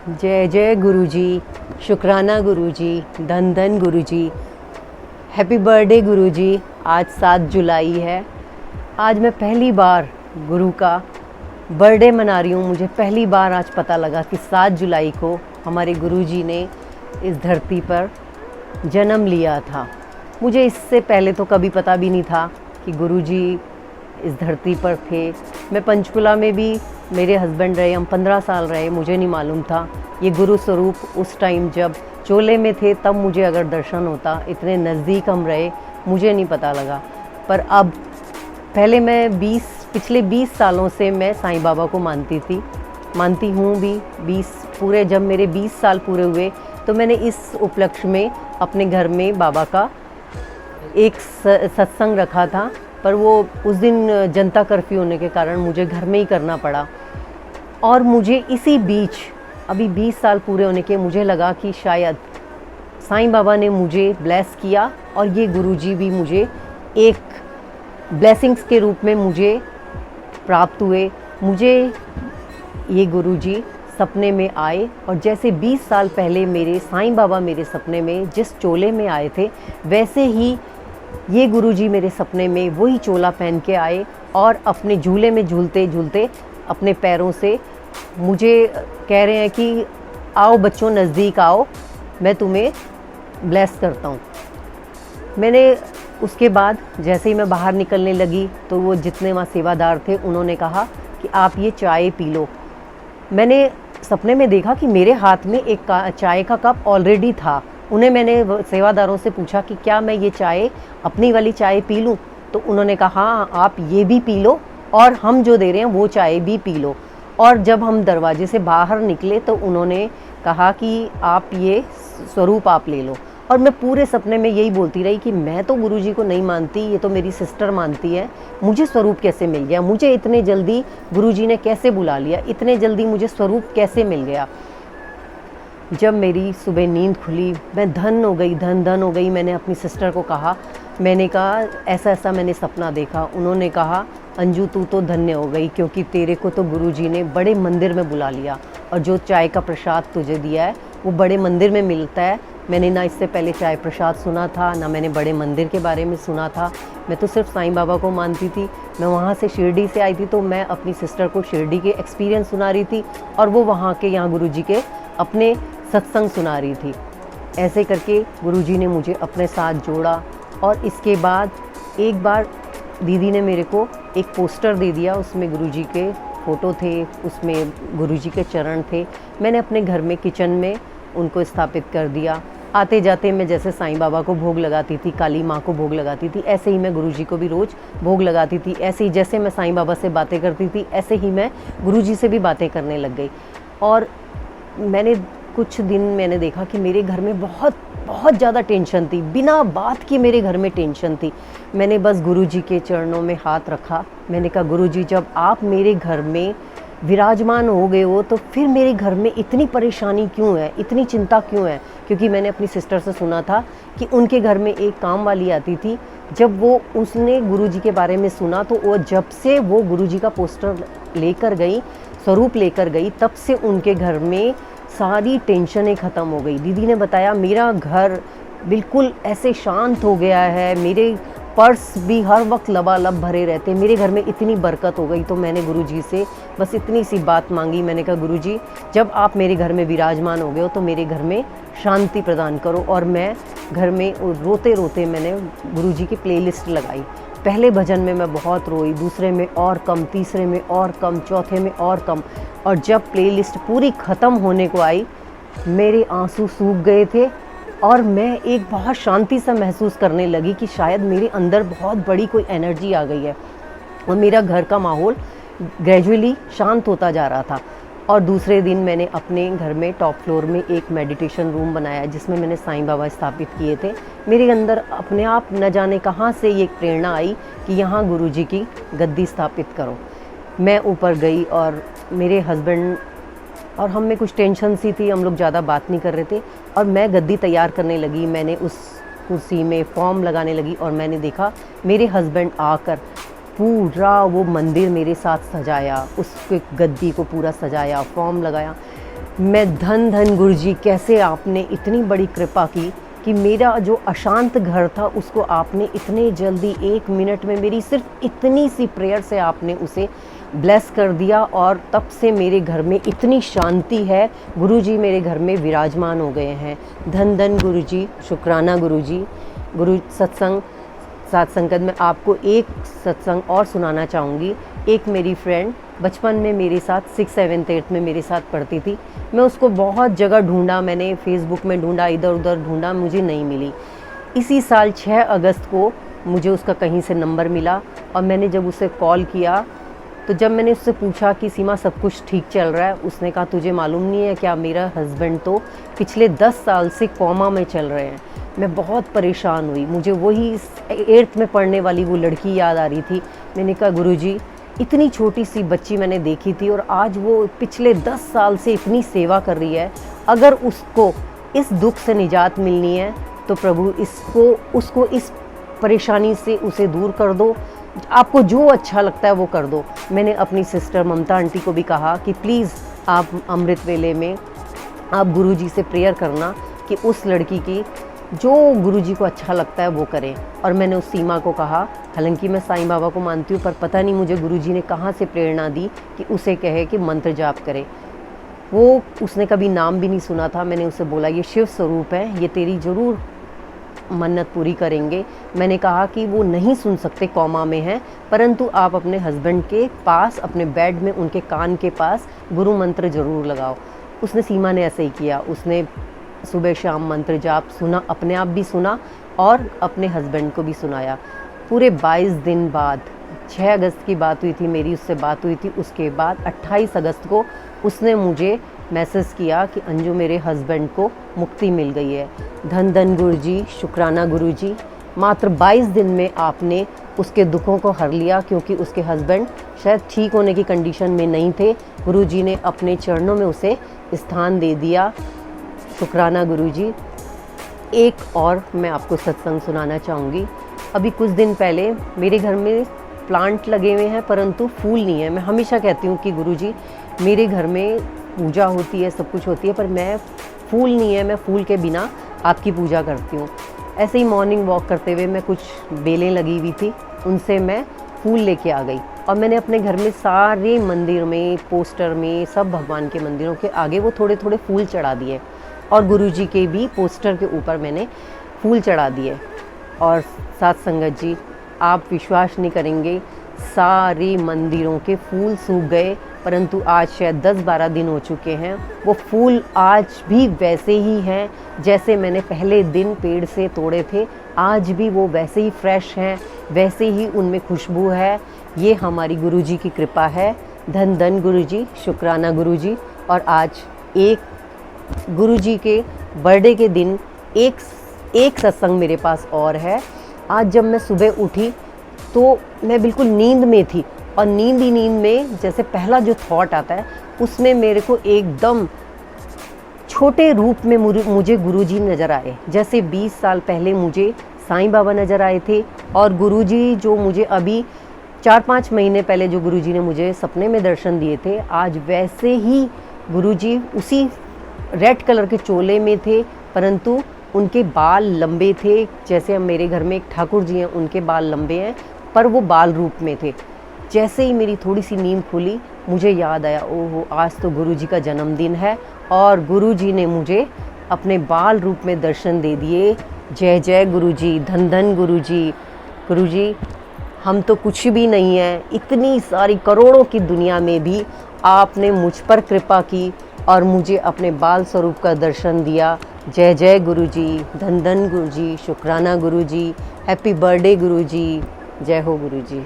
जय जय गुरुजी, शुक्राना गुरुजी, धन धन गुरुजी, हैप्पी बर्थडे गुरुजी। आज 7 जुलाई है। आज मैं पहली बार गुरु का बर्थडे मना रही हूँ। मुझे पहली बार आज पता लगा कि 7 जुलाई को हमारे गुरुजी ने इस धरती पर जन्म लिया था। मुझे इससे पहले तो कभी पता भी नहीं था कि गुरुजी इस धरती पर थे। मैं पंचकुला में भी मेरे हस्बैंड रहे, हम 15 साल रहे, मुझे नहीं मालूम था ये गुरु स्वरूप उस टाइम जब चोले में थे तब मुझे अगर दर्शन होता। इतने नज़दीक हम रहे, मुझे नहीं पता लगा। पर अब पहले मैं पिछले 20 सालों से मैं साईं बाबा को मानती हूँ भी। 20 पूरे जब मेरे 20 साल पूरे हुए तो मैंने इस उपलक्ष्य में अपने घर में बाबा का एक सत्संग रखा था। पर वो उस दिन जनता कर्फ्यू होने के कारण मुझे घर में ही करना पड़ा। और मुझे इसी बीच अभी 20 साल पूरे होने के मुझे लगा कि शायद साईं बाबा ने मुझे ब्लेस किया और ये गुरुजी भी मुझे एक ब्लेसिंग्स के रूप में मुझे प्राप्त हुए। मुझे ये गुरुजी सपने में आए और जैसे 20 साल पहले मेरे साईं बाबा मेरे सपने में जिस चोले में आए थे, वैसे ही ये गुरुजी मेरे सपने में वही चोला पहन के आए और अपने झूले में झूलते झूलते अपने पैरों से मुझे कह रहे हैं कि आओ बच्चों, नज़दीक आओ, मैं तुम्हें ब्लेस करता हूँ। मैंने उसके बाद जैसे ही मैं बाहर निकलने लगी तो वो जितने वहाँ सेवादार थे उन्होंने कहा कि आप ये चाय पी लो। मैंने सपने में देखा कि मेरे हाथ में एक चाय का कप ऑलरेडी था। उन्हें मैंने सेवादारों से पूछा कि क्या मैं ये चाय अपनी वाली चाय पी लूँ? तो उन्होंने कहा हाँ, आप ये भी पी लो और हम जो दे रहे हैं वो चाय भी पी लो। और जब हम दरवाजे से बाहर निकले तो उन्होंने कहा कि आप ये स्वरूप आप ले लो। और मैं पूरे सपने में यही बोलती रही कि मैं तो गुरुजी को नहीं मानती, ये तो मेरी सिस्टर मानती है। मुझे स्वरूप कैसे मिल गया? मुझे इतने जल्दी गुरुजी ने कैसे बुला लिया? इतने जल्दी मुझे स्वरूप कैसे मिल गया? जब मेरी सुबह नींद खुली, मैं धन हो गई। मैंने अपनी सिस्टर को कहा, मैंने कहा ऐसा ऐसा मैंने सपना देखा। उन्होंने कहा अंजू तू तो धन्य हो गई, क्योंकि तेरे को तो गुरुजी ने बड़े मंदिर में बुला लिया और जो चाय का प्रसाद तुझे दिया है वो बड़े मंदिर में मिलता है। मैंने ना इससे पहले चाय प्रसाद सुना था, ना मैंने बड़े मंदिर के बारे में सुना था। मैं तो सिर्फ साईं बाबा को मानती थी। मैं वहाँ से शिरडी से आई थी तो मैं अपनी सिस्टर को शिरडी के एक्सपीरियंस सुना रही थी और वो वहाँ के यहाँ गुरुजी के अपने सत्संग सुना रही थी। ऐसे करके गुरुजी ने मुझे अपने साथ जोड़ा। और इसके बाद एक बार दीदी ने मेरे को एक पोस्टर दे दिया, उसमें गुरुजी के फ़ोटो थे, उसमें गुरुजी के चरण थे। मैंने अपने घर में किचन में उनको स्थापित कर दिया। आते जाते मैं जैसे साईं बाबा को भोग लगाती थी, काली माँ को भोग लगाती थी, ऐसे ही मैं गुरुजी को भी रोज़ भोग लगाती थी। ऐसे ही जैसे मैं साईं बाबा से बातें करती थी, ऐसे ही मैं गुरुजी से भी बातें करने लग गई। और कुछ दिन मैंने देखा कि मेरे घर में बहुत ज़्यादा टेंशन थी, बिना बात की मेरे घर में टेंशन थी। मैंने बस गुरुजी के चरणों में हाथ रखा। मैंने कहा गुरुजी, जब आप मेरे घर में विराजमान हो गए हो तो फिर मेरे घर में इतनी परेशानी क्यों है, इतनी चिंता क्यों है? क्योंकि मैंने अपनी सिस्टर से सुना था कि उनके घर में एक काम वाली आती थी। जब उसने गुरुजी के बारे में सुना तो वो जब से वो गुरुजी का पोस्टर लेकर गई, स्वरूप लेकर गई, तब से उनके घर में सारी टेंशनें ख़त्म हो गई। दीदी ने बताया मेरा घर बिल्कुल ऐसे शांत हो गया है, मेरे पर्स भी हर वक्त लबालब भरे रहते, मेरे घर में इतनी बरकत हो गई। तो मैंने गुरुजी से बस इतनी सी बात मांगी। मैंने कहा गुरुजी, जब आप मेरे घर में विराजमान हो गए हो तो मेरे घर में शांति प्रदान करो। और मैं घर में रोते रोते मैंने गुरुजी की प्लेलिस्ट लगाई। पहले भजन में मैं बहुत रोई, दूसरे में और कम, तीसरे में और कम, चौथे में और कम। और जब प्लेलिस्ट पूरी ख़त्म होने को आई, मेरे आंसू सूख गए थे और मैं एक बहुत शांति सा महसूस करने लगी कि शायद मेरे अंदर बहुत बड़ी कोई एनर्जी आ गई है। और मेरा घर का माहौल ग्रेजुअली शांत होता जा रहा था। और दूसरे दिन मैंने अपने घर में टॉप फ्लोर में एक मेडिटेशन रूम बनाया जिसमें मैंने साईं बाबा स्थापित किए थे। मेरे अंदर अपने आप न जाने कहाँ से ये प्रेरणा आई कि यहाँ गुरुजी की गद्दी स्थापित करो। मैं ऊपर गई और मेरे हस्बैंड और हम में कुछ टेंशन सी थी, हम लोग ज़्यादा बात नहीं कर रहे थे और मैं गद्दी तैयार करने लगी। मैंने उस कुर्सी में फॉर्म लगाने लगी और मैंने देखा मेरे हस्बैंड आकर पूरा वो मंदिर मेरे साथ सजाया, उस गद्दी को पूरा सजाया, फॉर्म लगाया। मैं धन धन गुरु जी, कैसे आपने इतनी बड़ी कृपा की कि मेरा जो अशांत घर था उसको आपने इतने जल्दी 1 मिनट में, मेरी सिर्फ इतनी सी प्रेयर से आपने उसे ब्लेस कर दिया और तब से मेरे घर में इतनी शांति है। गुरु जी मेरे घर में विराजमान हो गए हैं। धन धन गुरु जी, शुक्राना गुरु जी। गुरु सत्संग साथ संगत में आपको एक सत्संग और सुनाना चाहूँगी। एक मेरी फ्रेंड बचपन में मेरे साथ 6, 7, 8 में मेरे साथ पढ़ती थी। मैं उसको बहुत जगह ढूंढा, मैंने फेसबुक में ढूंढा, इधर उधर ढूंढा, मुझे नहीं मिली। इसी साल 6 अगस्त को मुझे उसका कहीं से नंबर मिला और मैंने जब उसे कॉल किया तो जब मैंने उससे पूछा कि सीमा सब कुछ ठीक चल रहा है, उसने कहा तुझे मालूम नहीं है क्या, मेरा हस्बैंड तो पिछले 10 साल से कोमा में चल रहे हैं। मैं बहुत परेशान हुई, मुझे वही 8th में पढ़ने वाली वो लड़की याद आ रही थी। मैंने कहा गुरुजी, इतनी छोटी सी बच्ची मैंने देखी थी और आज वो पिछले 10 साल से इतनी सेवा कर रही है। अगर उसको इस दुख से निजात मिलनी है तो प्रभु उसको इस परेशानी से उसे दूर कर दो, आपको जो अच्छा लगता है वो कर दो। मैंने अपनी सिस्टर ममता आंटी को भी कहा कि प्लीज़ आप अमृत वेले में आप गुरुजी से प्रेयर करना कि उस लड़की की जो गुरुजी को अच्छा लगता है वो करें। और मैंने उस सीमा को कहा, हालांकि मैं साईं बाबा को मानती हूँ पर पता नहीं मुझे गुरुजी ने कहाँ से प्रेरणा दी कि उसे कहे कि मंत्र जाप करे। वो उसने कभी नाम भी नहीं सुना था। मैंने उसे बोला ये शिव स्वरूप है, ये तेरी ज़रूर मन्नत पूरी करेंगे। मैंने कहा कि वो नहीं सुन सकते, कोमा में हैं, परंतु आप अपने हस्बैंड के पास, अपने बेड में उनके कान के पास गुरु मंत्र ज़रूर लगाओ। उसने, सीमा ने ऐसे ही किया। उसने सुबह शाम मंत्र जाप सुना, अपने आप भी सुना और अपने हस्बैंड को भी सुनाया। पूरे 22 दिन बाद, 6 अगस्त की बात हुई थी, मेरी उससे बात हुई थी। उसके बाद 28 अगस्त को उसने मुझे मैसेज किया कि अंजू मेरे हस्बैंड को मुक्ति मिल गई है। धन धन गुरु जी, शुक्राना गुरु जी, मात्र 22 दिन में आपने उसके दुखों को हर लिया, क्योंकि उसके हस्बैंड शायद ठीक होने की कंडीशन में नहीं थे। गुरु जी ने अपने चरणों में उसे स्थान दे दिया। शुक्राना गुरु जी। एक और मैं आपको सत्संग सुनाना चाहूँगी। अभी कुछ दिन पहले मेरे घर में प्लांट लगे हुए हैं परंतु फूल नहीं है। मैं हमेशा कहती हूँ कि गुरुजी मेरे घर में पूजा होती है, सब कुछ होती है, पर मैं फूल नहीं है, मैं फूल के बिना आपकी पूजा करती हूँ। ऐसे ही मॉर्निंग वॉक करते हुए मैं कुछ बेलें लगी हुई थी, उनसे मैं फूल लेके आ गई और मैंने अपने घर में सारे मंदिर में, पोस्टर में, सब भगवान के मंदिरों के आगे वो थोड़े थोड़े फूल चढ़ा दिए और गुरुजी के भी पोस्टर के ऊपर मैंने फूल चढ़ा दिए। और साथ संगत जी, आप विश्वास नहीं करेंगे, सारे मंदिरों के फूल सूख गए, परंतु आज शायद 10-12 दिन हो चुके हैं, वो फूल आज भी वैसे ही हैं जैसे मैंने पहले दिन पेड़ से तोड़े थे। आज भी वो वैसे ही फ्रेश हैं, वैसे ही उनमें खुशबू है। ये हमारी गुरुजी की कृपा है। धन धन गुरुजी, शुक्राना गुरुजी। और आज एक गुरुजी के बर्थडे के दिन एक सत्संग मेरे पास और है। आज जब मैं सुबह उठी तो मैं बिल्कुल नींद में थी और नींद ही नींद में जैसे पहला जो थॉट आता है उसमें मेरे को एकदम छोटे रूप में मुझे गुरुजी नज़र आए। जैसे 20 साल पहले मुझे साईं बाबा नज़र आए थे और गुरुजी जो मुझे अभी 4-5 महीने पहले जो गुरुजी ने मुझे सपने में दर्शन दिए थे, आज वैसे ही गुरुजी उसी रेड कलर के चोले में थे, परंतु उनके बाल लंबे थे। जैसे मेरे घर में एक ठाकुर जी हैं, उनके बाल लंबे हैं, पर वो बाल रूप में थे। जैसे ही मेरी थोड़ी सी नींद खुली, मुझे याद आया, ओहो आज तो गुरुजी का जन्मदिन है और गुरुजी ने मुझे अपने बाल रूप में दर्शन दे दिए। जय जय गुरुजी, धन धन गुरुजी। गुरुजी, हम तो कुछ भी नहीं हैं, इतनी सारी करोड़ों की दुनिया में भी आपने मुझ पर कृपा की और मुझे अपने बाल स्वरूप का दर्शन दिया। जय जय गुरुजी, धन धन गुरुजी, शुक्राना गुरुजी, हैप्पी बर्थडे गुरुजी। जय हो गुरुजी।